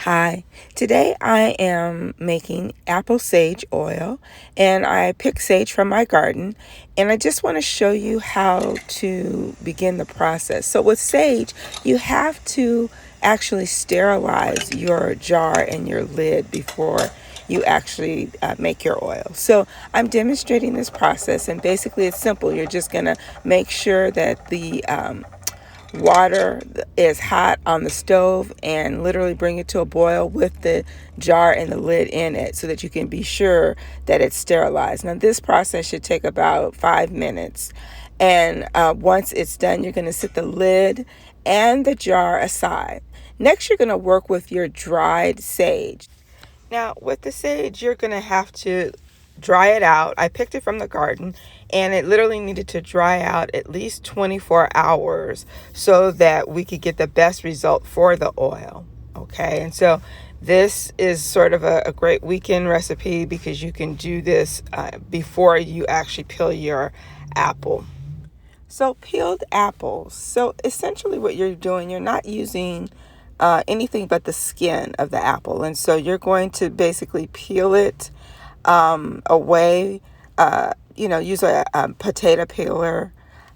Hi, today I am making apple sage oil and I picked sage from my garden and I just want to show you how to begin the process. So with sage, you have to actually sterilize your jar and your lid before you actually make your oil. So I'm demonstrating this process and basically it's simple. You're just going to make sure that the water is hot on the stove and literally bring it to a boil with the jar and the lid in it so that you can be sure that it's sterilized. Now this process should take about 5 minutes, and once it's done, you're going to set the lid and the jar aside. Next, you're going to work with your dried sage. Now, with the sage, you're going to have to dry it out. I picked it from the garden and it literally needed to dry out at least 24 hours so that we could get the best result for the oil. Okay, and so this is sort of a great weekend recipe because you can do this before you actually peel your apple. So peeled apples. So essentially what you're doing, you're not using anything but the skin of the apple. And so you're going to basically peel it away, use a potato peeler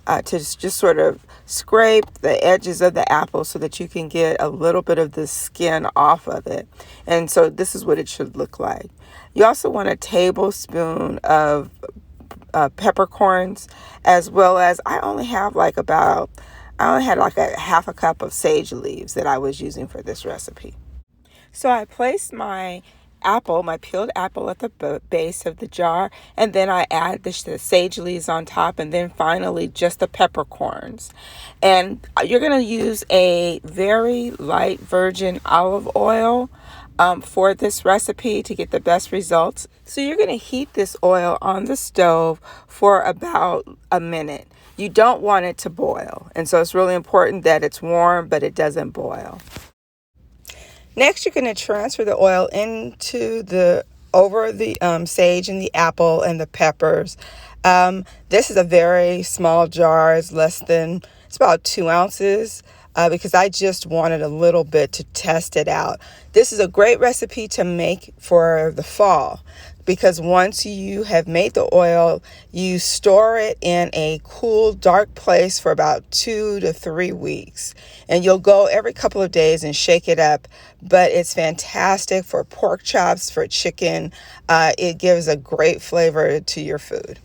to just sort of scrape the edges of the apple so that you can get a little bit of the skin off of it. And so this is what it should look like. You also want a tablespoon of peppercorns, as well as I only had like a half a cup of sage leaves that I was using for this recipe. So I placed my peeled apple at the base of the jar, and then I add the sage leaves on top, and then finally just the peppercorns. And you're going to use a very light virgin olive oil for this recipe to get the best results. So you're going to heat this oil on the stove for about a minute. You don't want it to boil, and so it's really important that it's warm, but it doesn't boil. Next, you're going to transfer the oil over the sage and the apple and the peppers. This is a very small jar. It's about 2 ounces because I just wanted a little bit to test it out. This is a great recipe to make for the fall because once you have made the oil, you store it in a cool, dark place for about 2 to 3 weeks. And you'll go every couple of days and shake it up. But it's fantastic for pork chops, for chicken. It gives a great flavor to your food.